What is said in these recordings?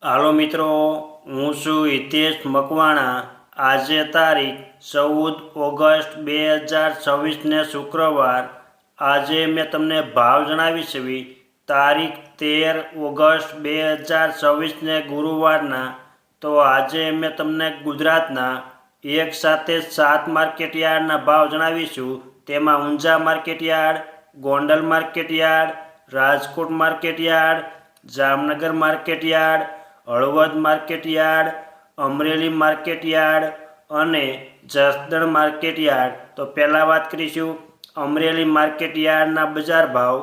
હાલો મિત્રો, હું છું હિતેશ મકવાણા। આજે તારીખ 14 ઓગસ્ટ 2026 શુક્રવાર। આજે મેં તમને ભાવ જણાવીશ તારીખ 13 ઓગસ્ટ 2026 ગુરુવારના। તો આજે મેં તમને ગુજરાતના એક સાથે 7 માર્કેટયાર્ડના ભાવ જણાવીશું। તેમાં Unjha market yard, Gondal market yard, Rajkot market yard, Jamnagar market yard, Halvad market yard, Amreli market yard અને જસદણ માર્કેટયાર્ડ। તો પહેલાં વાત કરીશું અમરેલી માર્કેટયાર્ડના બજાર ભાવ।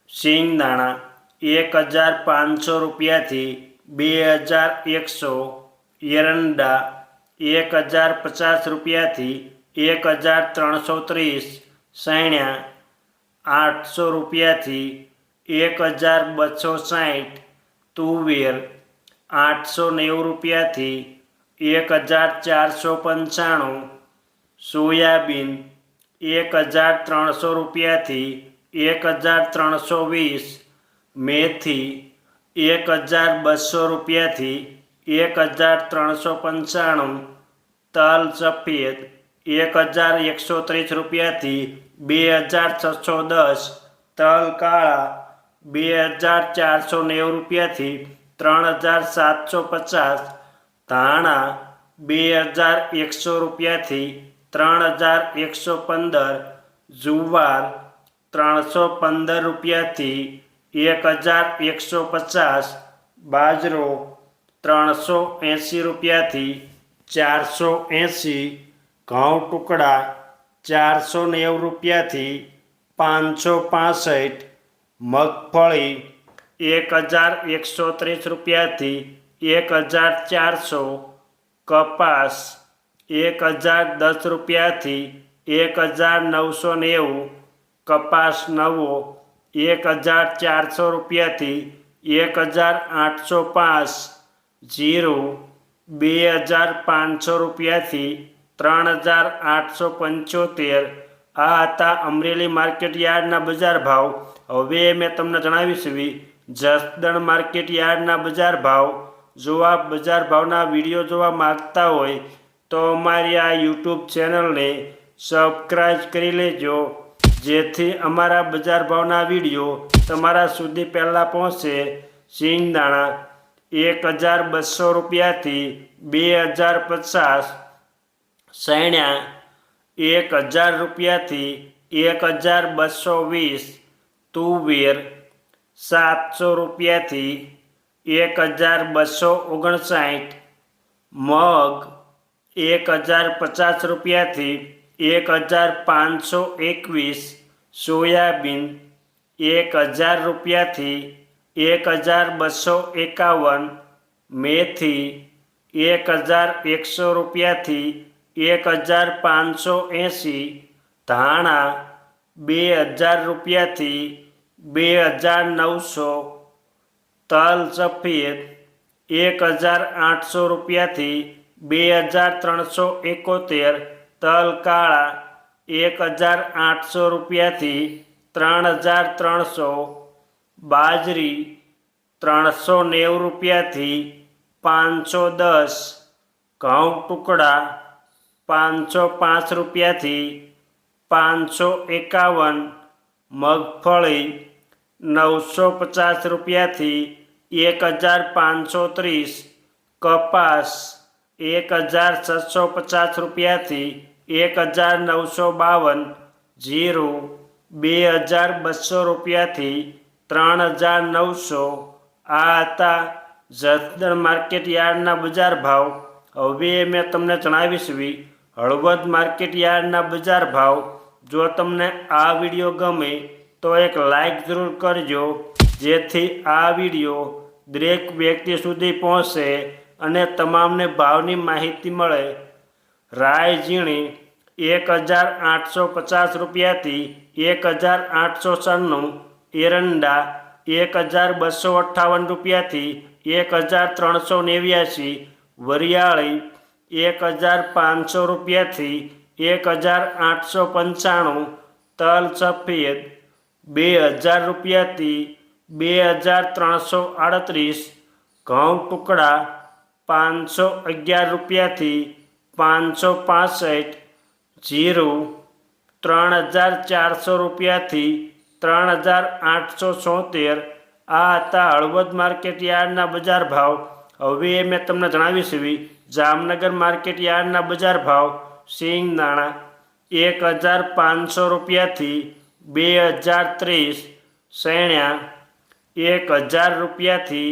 સિંગદાણા 1500 રૂપિયાથી 2100, એરંડા 1050 રૂપિયાથી 1330, સૈણ્યા 800 રૂપિયાથી 1260, તુવેર 890 રૂપિયાથી 1495, સોયાબીન 1300 રૂપિયાથી 1320, મેથી 1200 રૂપિયાથી 1395, તલ સફેદ 1130 રૂપિયાથી 2610, તલ કાળા 2490 રૂપિયાથી 3750, ધાણા 2100 રૂપિયાથી 3115, જુવાર 315 રૂપિયાથી 1150, બાજરો 380 રૂપિયાથી 480, ઘઉં ટુકડા 490 રૂપિયાથી 565, મગફળી 1130 રૂપિયાથી 1400, કપાસ 1010 રૂપિયાથી 1990, કપાસ નવો 1400 રૂપિયાથી 1805, જીરું 2500 રૂપિયાથી 3875। આ હતા અમરેલી માર્કેટયાર્ડના બજાર ભાવ। હવે મેં તમને જણાવીશ જસદણ માર્કેટયાર્ડના બજાર ભાવ। જો આપ બજાર ભાવના વિડીયો જોવા માગતા હોય તો અમારી આ યુટ્યુબ ચેનલને સબસ્ક્રાઈબ કરી લેજો, જેથી અમારા બજાર ભાવના વિડીયો તમારા સુધી પહેલાં પહોંચે। સિંગદાણા 1200 રૂપિયાથી 2050, સૈણ્યા 1000 રૂપિયાથી 1220, તુવેર 700 રૂપિયાથી 1259, મગ 1050 રૂપિયાથી 1521, સોયાબીન 1000 રૂપિયાથી 1251, મેથી 1100 રૂપિયાથી 1580, ધાણા 2000 રૂપિયાથી 2900, તલ સફેદ 1800 રૂપિયાથી 2371, તલ કાળા 1800 રૂપિયાથી 3300, બાજરી 390 રૂપિયાથી 510, ઘઉં ટુકડા 505 રૂપિયાથી 551, મગફળી 950 રૂપિયાથી 1530, કપાસ 1650 રૂપિયાથી 1952, જીરું 2200 રૂપિયાથી 3900। આ હતા જસદણ માર્કેટયાર્ડના બજાર ભાવ। હવે મેં તમને જણાવીશ હળવદ માર્કેટયાર્ડના બજાર ભાવ। જો તમને આ વિડીયો ગમે તો એક લાઈક જરૂર કરજો, જેથી આ વિડીયો દરેક વ્યક્તિ સુધી પહોંચે અને તમામને ભાવની માહિતી મળે। રાય ઝીણી 1850 રૂપિયાથી 1896, એરંડા 1258 રૂપિયાથી 1389, વરિયાળી 1500 રૂપિયાથી 1895, તલ સફેદ 2000 રૂપિયાથી 2338, ઘઉં ટુકડા 511 રૂપિયાથી 565, જીરું 3400 રૂપિયાથી 3876. આ હતા હળવદ માર્કેટ યાર્ડના બજાર ભાવ. હવે મેં તમને જણાવીશ જામનગર માર્કેટ યાર્ડના બજાર ભાવ. સિંગદાણા 1500 રૂપિયાથી 2030, શેણ્યા 1000 રૂપિયાથી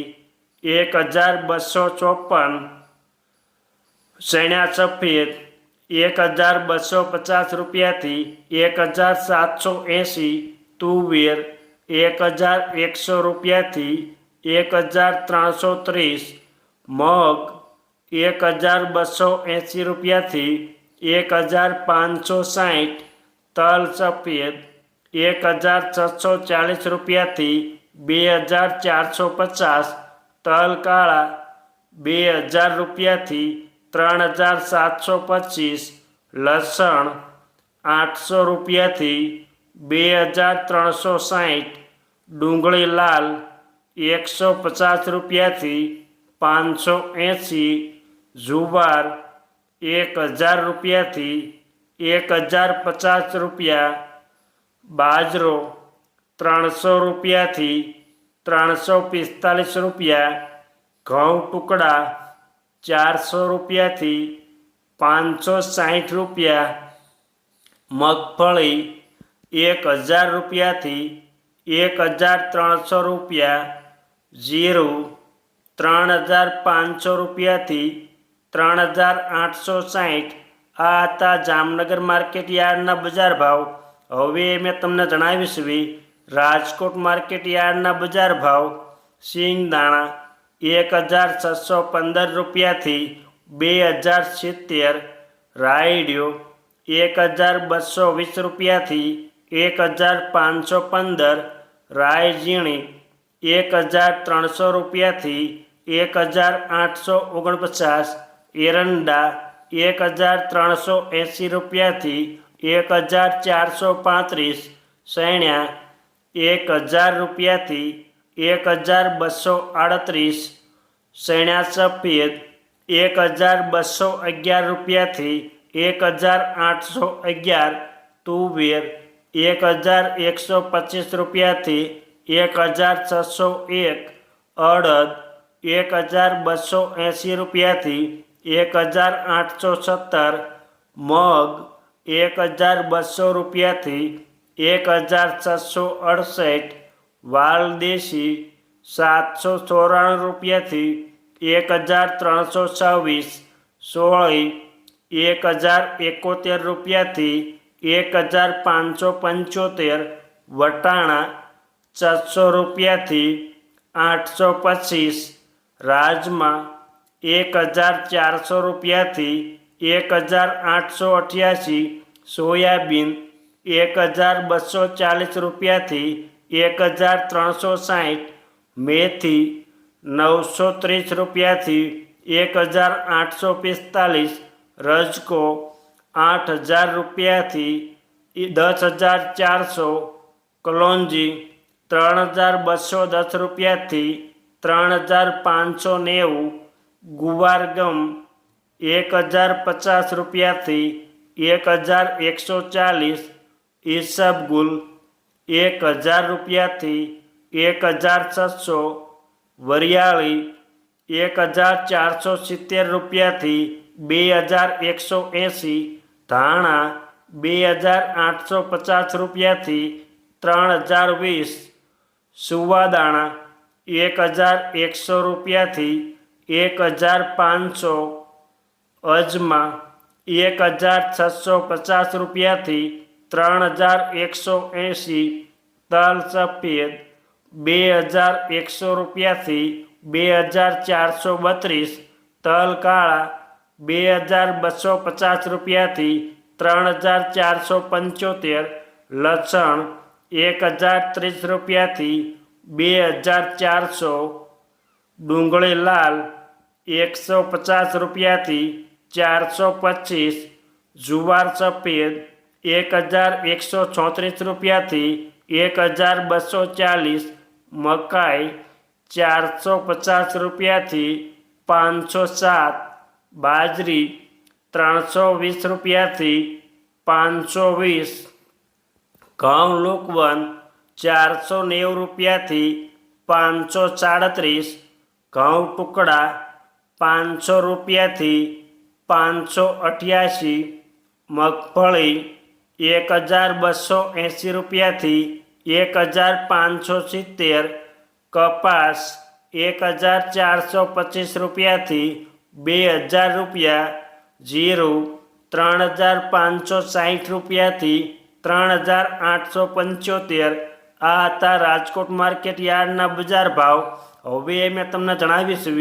1254, શેણ્યા સફેદ 1250 રૂપિયાથી 1780, તુવેર 1100 રૂપિયાથી 1330, મગ 1280 રૂપિયાથી 1560, તલ સફેદ 1640 રૂપિયાથી 2450, તલ કાળા 2000 રૂપિયાથી 3725, લસણ 800 રૂપિયાથી 2360, ડુંગળી લાલ 150 રૂપિયાથી 580, જુવાર 1000 રૂપિયાથી 1050 રૂપિયા, બાજરો 300 રૂપિયાથી 345 રૂપિયા, ઘઉં ટુકડા 400 રૂપિયાથી 560 રૂપિયા, મગફળી 1000 રૂપિયાથી 1300 રૂપિયા, જીરું 3500 રૂપિયાથી 3860. આ હતા જામનગર માર્કેટ યાર્ડના બજાર ભાવ. હવે મેં તમને જણાવીશ રાજકોટ માર્કેટ યાર્ડના બજાર ભાવ. સિંગદાણા 1615 રૂપિયાથી 2070, રાયડિયો 1220 રૂપિયાથી 1515, રાય ઝીણી 1300 રૂપિયાથી 1849, એરંડા 1380 રૂપિયાથી 1435, શેણ્યા 1000 રૂપિયાથી 1238, શેણ્યા સફેદ 1211 રૂપિયાથી 1811, તુવેર 1125 રૂપિયાથી 1601, અડદ 1280 રૂપિયાથી 1817, મગ 1200 રૂપિયાથી 1668, વાલદેશી 794 રૂપિયાથી 1326, સોળી 1071 રૂપિયાથી 1575, વટાણા 700 રૂપિયાથી 825, રાજમા 1400 રૂપિયાથી 1888, સોયાબીન 1240 રૂપિયાથી 1360, મેથી 930 રૂપિયાથી 1845, રજકો 8000 રૂપિયાથી 10400, કલોંજી 3210 રૂપિયાથી 3590, ગુવાર ગમ 1050 રૂપિયાથી 1140, ઈસબગુલ 1000 રૂપિયાથી 1700, વરિયાળી 1470 રૂપિયાથી 2180, ધાણા 2850 રૂપિયાથી 3020, સુવાદાણા 1100 રૂપિયાથી 1500, અજમા 1650 રૂપિયાથી 3180, તલ સફેદ 2100 રૂપિયાથી 2432, તલ કાળા 2250 રૂપિયાથી 3475, લસણ 1030 રૂપિયાથી 2400, ડુંગળી લાલ 150 રૂપિયાથી 425, જુવાર સફેદ 1136 રૂપિયાથી 1240, મકાઈ 450 રૂપિયાથી 507, બાજરી 320 રૂપિયાથી 520, ઘઉં લોકવન 490 રૂપિયાથી 537, ઘઉં ટુકડા 500 રૂપિયાથી 588, મગફળી 1280 રૂપિયાથી 1570, કપાસ 1425 રૂપિયાથી 2000 રૂપિયા, જીરું 3560 રૂપિયાથી 3875. આ હતા રાજકોટ માર્કેટ યાર્ડના બજાર ભાવ. હવે મેં તમને જણાવીશું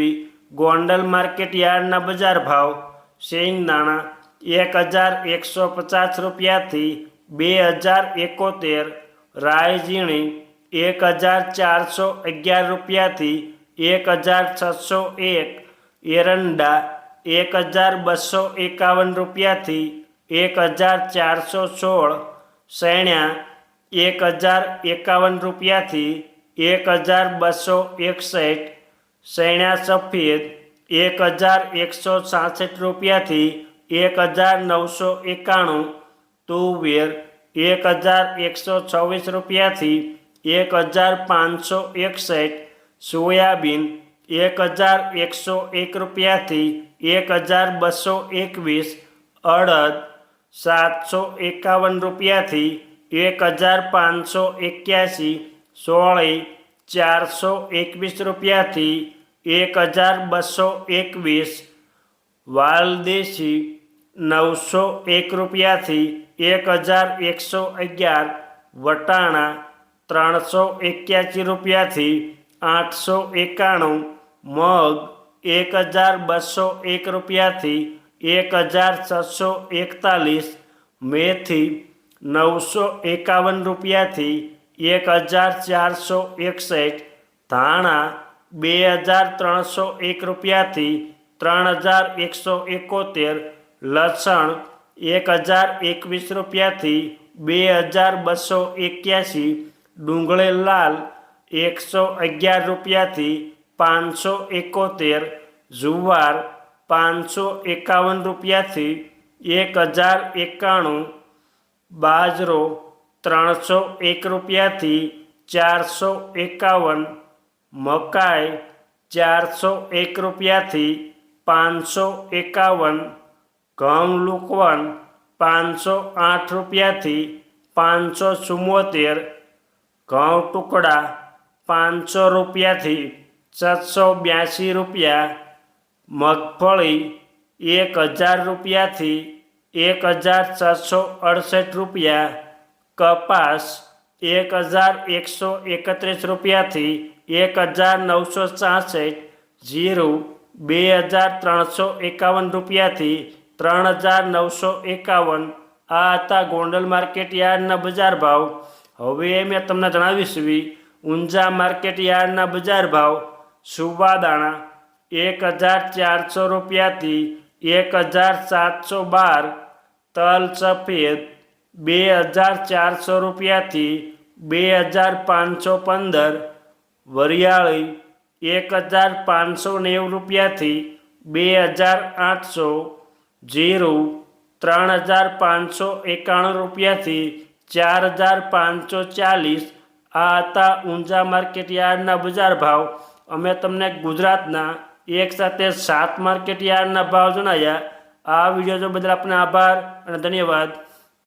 ગોંડલ માર્કેટ યાર્ડના બજાર ભાવ. શેંગદાણા 1150 રૂપિયાથી 2071, રાઈ ઝીણી 1411 રૂપિયાથી 1601, એરંડા 1251 રૂપિયાથી 1416, સૈણ્યા 1051 રૂપિયાથી 1261, સૈણ્યા સફેદ 1166 રૂપિયાથી 1991, તુવેર 1126 રૂપિયાથી 1561, સોયાબીન 1101 રૂપિયાથી 1221, અડદ 751 રૂપિયાથી 1581, સોળી 421 રૂપિયાથી 1221, વાલદેશી 901 રૂપિયાથી 1111, વટાણા 381 રૂપિયાથી 891, મગ 1201 રૂપિયાથી 1641, મેથી 951 રૂપિયાથી 1461, ધાણા 2301 રૂપિયાથી 3171, લસણ 1021 રૂપિયાથી 2281, ડુંગળી લાલ 111 રૂપિયાથી 571, જુવાર 551 રૂપિયાથી 1091, બાજરો 301 રૂપિયાથી 451, મકાઈ 401 રૂપિયાથી 551, ઘઉં લોકવન 508 રૂપિયાથી 574, ઘઉં ટુકડા 500 રૂપિયાથી 782 રૂપિયા, મગફળી 1000 રૂપિયાથી 1768 રૂપિયા, કપાસ 1131 રૂપિયાથી 1966, જીરું 2351 રૂપિયાથી 3951. આ હતા ગોંડલ માર્કેટ યાર્ડના બજાર ભાવ. હવે મેં તમને જણાવીશું ઊંઝા માર્કેટ યાર્ડના બજાર ભાવ. સુવાદાણા 1400 રૂપિયાથી 1712, તલ સફેદ 2400 રૂપિયાથી 2515, વરિયાળી 1590 રૂપિયાથી 2800, જીરું 3591 રૂપિયાથી 4540. આ હતા ઊંઝા માર્કેટ યાર્ડના બજાર ભાવ. અમે તમને ગુજરાતના એક સાથે 7 માર્કેટ યાર્ડના ભાવ જણાવ્યા. આ વિડીયો જો બદલ આપને આભાર અને ધન્યવાદ.